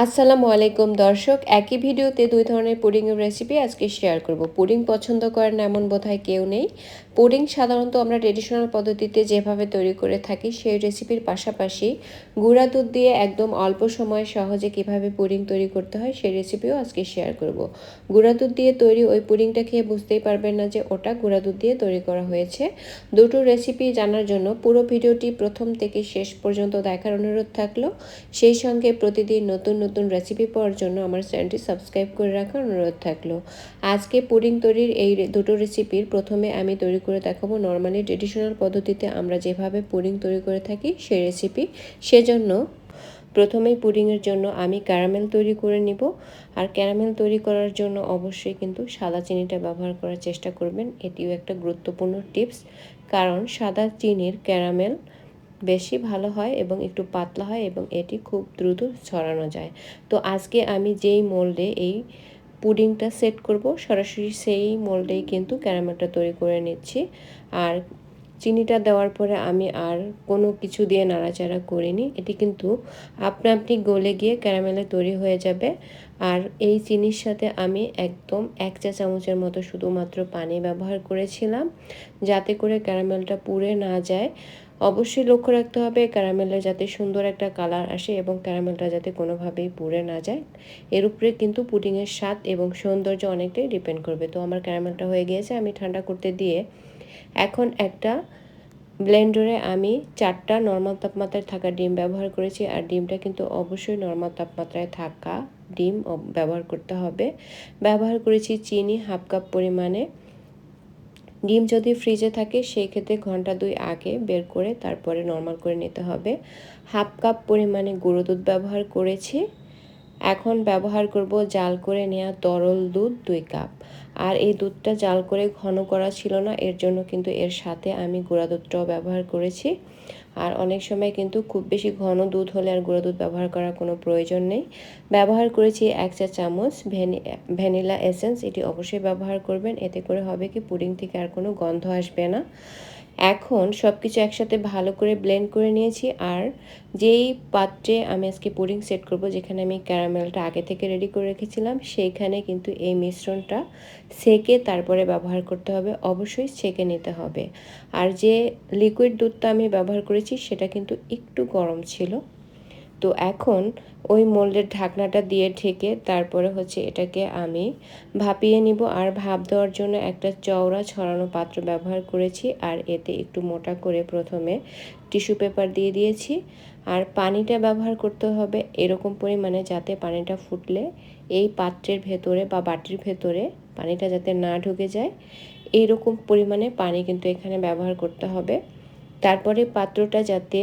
আসসালামু আলাইকুম দর্শক, একই ভিডিওতে দুই ধরনের পুডিংয়ের রেসিপি আজকে শেয়ার করব। পুডিং পছন্দ করেন না এমন বোধহয় কেউ নেই। পুডিং সাধারণত আমরা ট্রেডিশনাল পদ্ধতিতে যেভাবে তৈরি করে থাকি সেই রেসিপির পাশাপাশি গুঁড়া দুধ দিয়ে একদম অল্প সময়ে সহজে কিভাবে পুডিং তৈরি করতে হয় সেই রেসিপিও আজকে শেয়ার করব। গুঁড়া দুধ দিয়ে তৈরি ওই পুডিংটা খেয়ে বুঝতেই পারবেন না যে ওটা গুঁড়া দুধ দিয়ে তৈরি করা হয়েছে। দুটো রেসিপি জানার জন্য পুরো ভিডিওটি প্রথম থেকে শেষ পর্যন্ত দেখার অনুরোধ থাকলো। সেই সঙ্গে প্রতিদিন নতুন নতুন রেসিপি পাওয়ার জন্য আমার চ্যানেলটি সাবস্ক্রাইব করে রাখার অনুরোধ থাকলো। আজকে পুডিং তৈরির এই দুটো রেসিপির প্রথমে আমি তৈরি করে দেখাবো নর্মালি ট্রেডিশনাল পদ্ধতিতে আমরা যেভাবে পুডিং তৈরি করে থাকি সেই রেসিপি। সেজন্য প্রথমেই পুডিংয়ের জন্য আমি ক্যারামেল তৈরি করে নিব। আর ক্যারামেল তৈরি করার জন্য অবশ্যই কিন্তু সাদা চিনিটা ব্যবহার করার চেষ্টা করবেন, এটিও একটা গুরুত্বপূর্ণ টিপস। কারণ সাদা চিনির ক্যারামেল বেশি ভালো হয় এবং একটু পাতলা হয় এবং এটি খুব দ্রুত ছড়ানো যায়। তো আজকে আমি যেই মোল্ডে এই পুডিংটা সেট করব সরাসরি সেই মোল্ডেই কিন্তু ক্যারামেলটা তৈরি করে নিচ্ছি। আর চিনিটা দেওয়ার পরে আমি আর কোনো কিছু দিয়ে নাড়াচাড়া করিনি, এটি কিন্তু আপনা আপনি গলে গিয়ে ক্যারামেলে তৈরি হয়ে যাবে। আর এই চিনির সাথে আমি একদম 1 চা চামচের মতো শুধুমাত্র পানি ব্যবহার করেছিলাম, যাতে করে ক্যারামেলটা পুড়ে না যায়। অবশ্যই লক্ষ্য রাখতে হবে ক্যারামেলের যাতে সুন্দর একটা কালার আসে এবং ক্যারামেলটা যাতে কোনোভাবেই পুড়ে না যায়। এর উপরে কিন্তু পুডিংয়ের স্বাদ এবং সৌন্দর্য অনেকটাই ডিপেন্ড করবে। তো আমার ক্যারামেলটা হয়ে গিয়েছে, আমি ঠান্ডা করতে দিয়ে এখন একটা ব্লেন্ডারে আমি 4টা নর্মাল তাপমাত্রায় থাকা ডিম ব্যবহার করেছি। আর ডিমটা কিন্তু অবশ্যই নর্মাল তাপমাত্রায় থাকা ডিম ব্যবহার করতে হবে। ব্যবহার করেছি চিনি হাফ কাপ পরিমাণে। ডিম যদি ফ্রিজে থাকে সেই ক্ষেত্রে ঘন্টা 2 আগে বের করে তারপরে নর্মাল করে নিতে হবে। হাফ কাপ পরিমাণে গুঁড়ো দুধ ব্যবহার করেছি। এখন ব্যবহার করব জাল করে নেওয়া তরল দুধ 2 কাপ। আর এই দুধটা জাল করে ঘন করা ছিল না, এর জন্য কিন্তু এর সাথে আমি গুঁড়া দুধটাও ব্যবহার করেছি। আর অনেক সময় কিন্তু খুব বেশি ঘন দুধ হলে আর গুঁড়ো দুধ ব্যবহার করার কোনো প্রয়োজন নেই। ব্যবহার করেছি 1 চা চামচ ভ্যানিলা এসেন্স, এটি অবশ্যই ব্যবহার করবেন। এতে করে হবে কি পুডিং থেকে আর কোনো গন্ধ আসবে না। এখন সব কিছু একসাথে ভালো করে ব্লেন্ড করে নিয়েছি। আর যেই পাত্রে আমি আজকে পুডিং সেট করব, যেখানে আমি ক্যারামেলটা আগে থেকে রেডি করে রেখেছিলাম, সেইখানে কিন্তু এই মিশ্রণটা সেকে তারপরে ব্যবহার করতে হবে, অবশ্যই সেকে নিতে হবে। আর যে লিকুইড দুধটা আমি ব্যবহার করেছি সেটা কিন্তু একটু গরম ছিল। তো এখন ওই মোল্ডের ঢাকনাটা দিয়ে ঢেকে তারপরে এটাকে আমি ভাপিয়ে নিব। আর ভাপ দেওয়ার জন্য একটা চওড়া ছড়ানো পাত্র ব্যবহার করেছি। আর এতে একটু মোটা করে প্রথমে টিস্যু পেপার দিয়ে দিয়েছি। আর পানিটা ব্যবহার করতে হবে এরকম পরিমাণে যাতে পানিটা ফুটলে এই পাত্রের ভেতরে বা বাটির ভেতরে পানিটা যাতে না ঢুকে যায়, এইরকম পরিমাণে পানি কিন্তু এখানে ব্যবহার করতে হবে। তারপরে পাত্রটা যাতে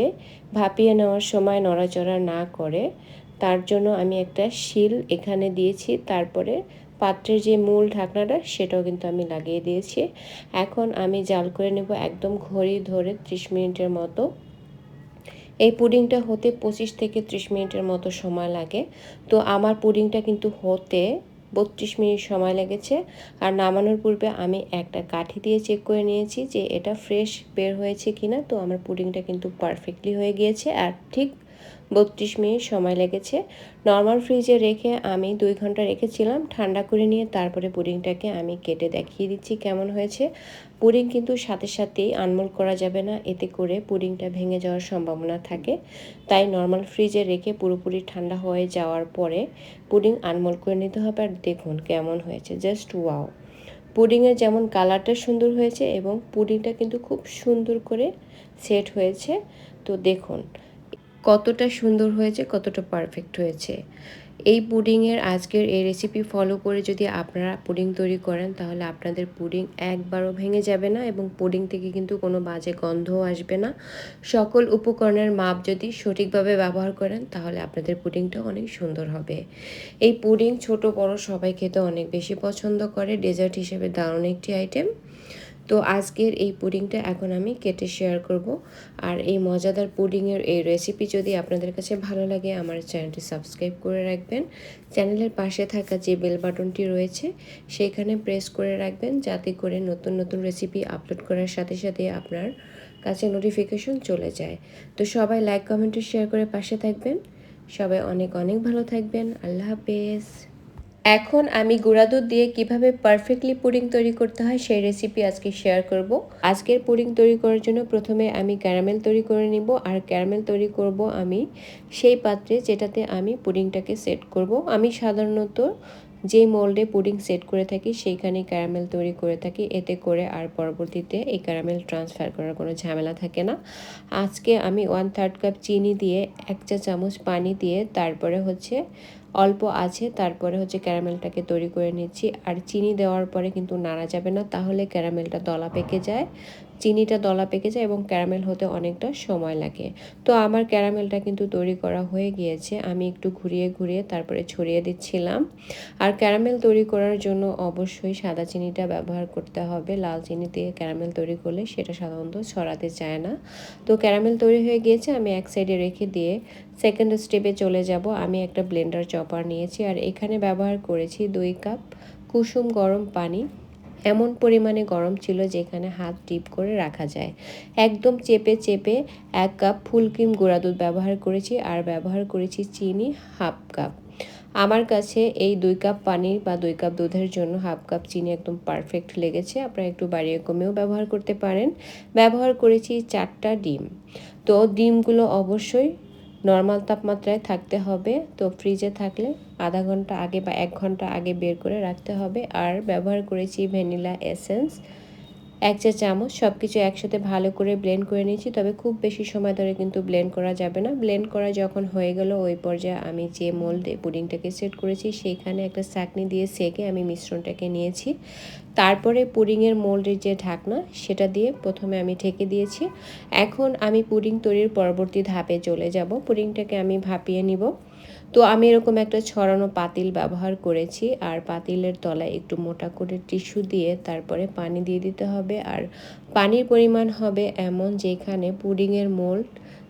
ভাপিয়ে নেওয়ার সময় নড়াচড়া না করে তার জন্য আমি একটা শিল এখানে দিয়েছি। তারপরে পাত্রের যে মূল ঢাকনাটা সেটাও কিন্তু আমি লাগিয়ে দিয়েছি। এখন আমি জাল করে নেব একদম ঘড়ি ধরে 30 মিনিটের মতো। এই পুডিংটা হতে 25 থেকে 30 মিনিটের মতো সময় লাগে। তো আমার পুডিংটা কিন্তু হতে 32 মিনিট সময় লেগেছে। আর নামানোর পূর্বে আমি একটা কাঠি দিয়ে চেক করে নিয়েছি যে এটা ফ্রেশ বের হয়েছে কিনা। তো আমার পুডিংটা কিন্তু পারফেক্টলি হয়ে গিয়েছে আর ঠিক 32 মিনিট সময় লেগেছে। নর্মাল ফ্রিজে রেখে আমি 2 ঘন্টা রেখেছিলাম, ঠান্ডা করে নিয়ে তারপরে পুডিংটাকে আমি কেটে দেখিয়ে দিচ্ছি কেমন হয়েছে। পুডিং কিন্তু সাথে সাথেই আনমোল্ড করা যাবে না, এতে করে পুডিংটা ভেঙে যাওয়ার সম্ভাবনা থাকে। তাই নর্মাল ফ্রিজে রেখে পুরোপুরি ঠান্ডা হয়ে যাওয়ার পরে পুডিং আনমোল্ড করে নিতে হবে। আর দেখুন কেমন হয়েছে, জাস্ট ওয়াও! পুডিংয়ের যেমন কালারটা সুন্দর হয়েছে এবং পুডিংটা কিন্তু খুব সুন্দর করে সেট হয়েছে। তো দেখুন কতটা সুন্দর হয়েছে, কতটা পারফেক্ট হয়েছে। এই পুডিংয়ের আজকের এই রেসিপি ফলো করে যদি আপনারা পুডিং তৈরি করেন তাহলে আপনাদের পুডিং একবারও ভেঙে যাবে না এবং পুডিং থেকে কিন্তু কোনো বাজে গন্ধও আসবে না। সকল উপকরণের মাপ যদি সঠিকভাবে ব্যবহার করেন তাহলে আপনাদের পুডিংটা অনেক সুন্দর হবে। এই পুডিং ছোট বড় সবাই খেতে অনেক বেশি পছন্দ করে, ডেজার্ট হিসেবে দারুণ একটি আইটেম। তো আজকের এই পুডিংটা এখন আমি কেটে শেয়ার করব। আর এই মজাদার পুডিংয়ের এই রেসিপি যদি আপনাদের কাছে ভালো লাগে আমার চ্যানেলটি সাবস্ক্রাইব করে রাখবেন। চ্যানেলের পাশে থাকা যে বেল বাটনটি রয়েছে সেইখানে প্রেস করে রাখবেন, যাতে করে নতুন নতুন রেসিপি আপলোড করার সাথে সাথে আপনার কাছে নোটিফিকেশন চলে যায়। তো সবাই লাইক কমেন্ট শেয়ার করে পাশে থাকবেন। সবাই অনেক অনেক ভালো থাকবেন। আল্লাহ হাফেজ। এখন আমি গুঁড়া দুধ দিয়ে কিভাবে পারফেক্টলি পুডিং তৈরি করতে হয় সেই রেসিপি আজকে শেয়ার করব। আজকের পুডিং তৈরি করার জন্য প্রথমে আমি ক্যারামেল তৈরি করে নিব, আর ক্যারামেল তৈরি করব আমি সেই পাত্রে যেটাতে আমি পুডিংটাকে সেট করব। আমি সাধারণত যেই মোল্ডে পুডিং সেট করে থাকি সেইখানে ক্যারামেল তৈরি করে থাকি, এতে করে আর পরবর্তীতে এই ক্যারামেল ট্রান্সফার করার কোনো ঝামেলা থাকে না। আজকে আমি 1/3 কাপ চিনি দিয়ে 1 চা চামচ পানি দিয়ে তারপরে হচ্ছে অল্প আছে তারপরে হচ্ছে ক্যারামেলটাকে তৈরি করে নিচ্ছি। আর চিনি দেওয়ার পরে কিন্তু নাড়া যাবে না, তাহলে ক্যারামেলটা দলা পেকে যায়, চিনিটা দলা পেকে যায় এবং ক্যারামেল হতে অনেকটা সময় লাগে। তো আমার ক্যারামেলটা কিন্তু তৈরি করা হয়ে গিয়েছে, আমি একটু ঘুরিয়ে ঘুরিয়ে তারপরে ছড়িয়ে দিচ্ছিলাম। আর ক্যারামেল তৈরি করার জন্য অবশ্যই সাদা চিনিটা ব্যবহার করতে হবে, লাল চিনি দিয়ে ক্যারামেল তৈরি করলে সেটা সাধারণত ছড়াতে চায় না। তো ক্যারামেল তৈরি হয়ে গিয়েছে, আমি এক সাইডে রেখে দিয়ে সেকেন্ড স্টেপে চলে যাব। আমি একটা ব্লেন্ডার চপার নিয়েছি, আর এখানে ব্যবহার করেছি 2 কাপ কুসুম গরম পানি। এমন পরিমাণে গরম ছিল যেখানে হাত ডিপ করে রাখা যায়। একদম চেপে চেপে 1 কাপ ফুল ক্রিম গুঁড়া দুধ ব্যবহার করেছি, আর ব্যবহার করেছি চিনি 1/2 কাপ। আমার কাছে এই 2 কাপ পানি বা 2 কাপ দুধের জন্য 1/2 কাপ চিনি একদম পারফেক্ট লেগেছে। আপনারা একটু বাড়িয়ে কমেও ব্যবহার করতে পারেন। ব্যবহার করেছি 4টা ডিম। তো ডিমগুলো অবশ্যই নর্মাল তাপমাত্রায় থাকতে হবে। তো ফ্রিজে থাকলে আধা ঘন্টা আগে বা 1 ঘন্টা আগে বের করে রাখতে হবে। আর ব্যবহার করেছি ভ্যানিলা এসেন্স 1 চা চামচ। সব কিছু একসাথে ভালো করে ব্লেন্ড করে নিয়েছি, তবে খুব বেশি সময় ধরে কিন্তু ব্লেন্ড করা যাবে না। ব্লেন্ড করা যখন হয়ে গেল ওই পর্যায়ে আমি যে মোল্ডে পুডিংটাকে সেট করেছি সেইখানে একটা ছাঁকনি দিয়ে সেঁকে আমি মিশ্রণটাকে নিয়েছি। তারপরে পুডিংয়ের মোল্ডের যে ঢাকনা সেটা দিয়ে প্রথমে আমি ঢেকে দিয়েছি। এখন আমি পুডিং তৈরির পরবর্তী ধাপে চলে যাব। পুডিংটাকে আমি ভাপিয়ে নিব। তো আমি এরকম একটা ছড়ানো পাতিল ব্যবহার করেছি, আর পাতিলের তলায় একটু মোটা করে টিস্যু দিয়ে তারপরে পানি দিয়ে দিতে হবে। আর পানির পরিমাণ হবে এমন যেখানে পুডিংয়ের মোল্ড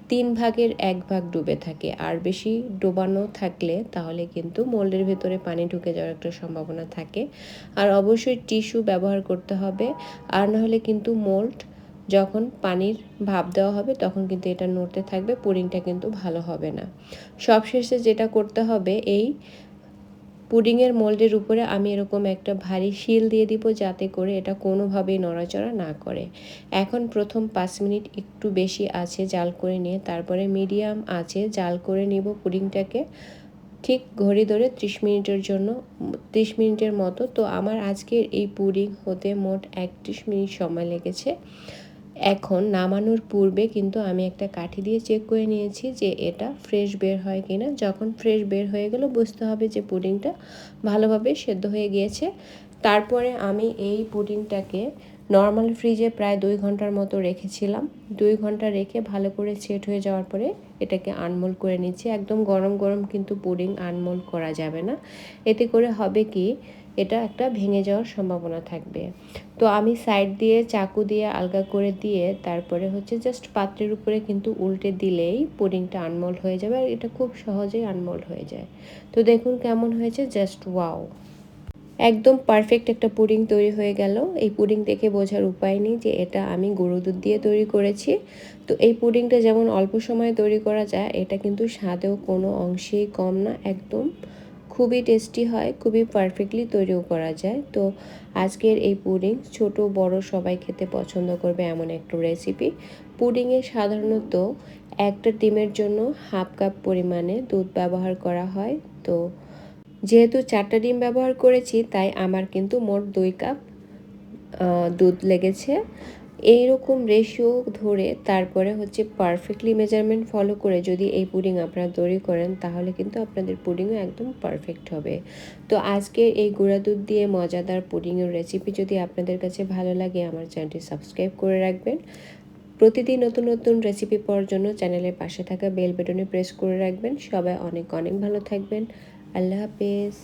3 ভাগের 1 ভাগ ডুবে থাকে। আর বেশি ডোবানো থাকলে তাহলে কিন্তু মোল্ডের ভেতরে পানি ঢুকে যাওয়ার একটা সম্ভাবনা থাকে। আর অবশ্যই টিস্যু ব্যবহার করতে হবে, আর নাহলে কিন্তু মোল্ড যখন পানির ভাপ দেওয়া হবে তখন কিন্তু এটা নড়তে থাকবে, পুডিংটা কিন্তু ভালো হবে না। সবশেষে যেটা করতে হবে, এই পুডিংয়ের মোল্ডের উপরে আমি এরকম একটা ভারী শিল দিয়ে দিব যাতে করে এটা কোনোভাবেই নড়াচড়া না করে। এখন প্রথম 5 মিনিট একটু বেশি আছে জাল করে নিয়ে তারপরে মিডিয়াম আছে জাল করে নিব পুডিংটাকে। ঠিক ঘড়ি ধরে 30 মিনিটের জন্য 30 মিনিটের মতো। তো আমার আজকের এই পুডিং হতে মোট 31 মিনিট সময় লেগেছে। এখন নামানোর পূর্বে কিন্তু আমি একটা কাঠি দিয়ে চেক করে নিয়েছি যে এটা ফ্রেশ বের হয় কিনা। যখন ফ্রেশ বের হয়ে গেল বুঝতে হবে যে পুডিংটা ভালোভাবে সেদ্ধ হয়ে গিয়েছে। তারপরে আমি এই পুডিংটাকে নর্মাল ফ্রিজে প্রায় 2 ঘন্টার মতো রেখেছিলাম। 2 ঘন্টা রেখে ভালো করে সেট হয়ে যাওয়ার পরে এটাকে আনমোল্ড করে নিচ্ছি। একদম গরম গরম কিন্তু পুডিং আনমোল্ড করা যাবে না, এতে করে হবে কি এটা একটা ভেঙে যাওয়ার সম্ভাবনা থাকবে। তো আমি সাইড দিয়ে চাকু দিয়ে আলগা করে দিয়ে তারপরে হচ্ছে জাস্ট পাত্রের উপরে কিন্তু উল্টে দিলেই পুডিংটা আনমোল্ড হয়ে যাবে, আর এটা খুব সহজেই আনমোল্ড হয়ে যায়। তো দেখুন কেমন হয়েছে, জাস্ট ওয়াও, একদম পারফেক্ট একটা পুডিং তৈরি হয়ে গেল। এই পুডিং দেখে বোঝার উপায় নেই যে এটা আমি গরুর দুধ দিয়ে তৈরি করেছি। তো এই পুডিংটা যেমন অল্প সময়ে তৈরি করা যায়, এটা কিন্তু স্বাদেও কোনো অংশেই কম না, একদম খুবই টেস্টি হয়, খুবই পারফেক্টলি তৈরিও করা যায়। তো আজকের এই পুডিং ছোট বড় সবাই খেতে পছন্দ করবে এমন একটা রেসিপি। পুডিংয়ে সাধারণত একটা ডিমের জন্য 1/2 কাপ পরিমাণে দুধ ব্যবহার করা হয়। তো যেহেতু 4টা ডিম ব্যবহার করেছি তাই আমার কিন্তু মোট 2 কাপ দুধ লেগেছে। এইরকম রেশিও ধরে তারপরে হচ্ছে পারফেক্টলি মেজারমেন্ট ফলো করে যদি এই পুডিং আপনারা তৈরি করেন তাহলে কিন্তু আপনাদের পুডিংও একদম পারফেক্ট হবে। তো আজকে এই গুঁড়া দুধ দিয়ে মজাদার পুডিংয়ের রেসিপি যদি আপনাদের কাছে ভালো লাগে আমার চ্যানেলটি সাবস্ক্রাইব করে রাখবেন। প্রতিদিন নতুন নতুন রেসিপি পাওয়ার জন্য চ্যানেলের পাশে থাকা বেল বাটনে প্রেস করে রাখবেন। সবাই অনেক অনেক ভালো থাকবেন। আল্লাহ হাফেজ।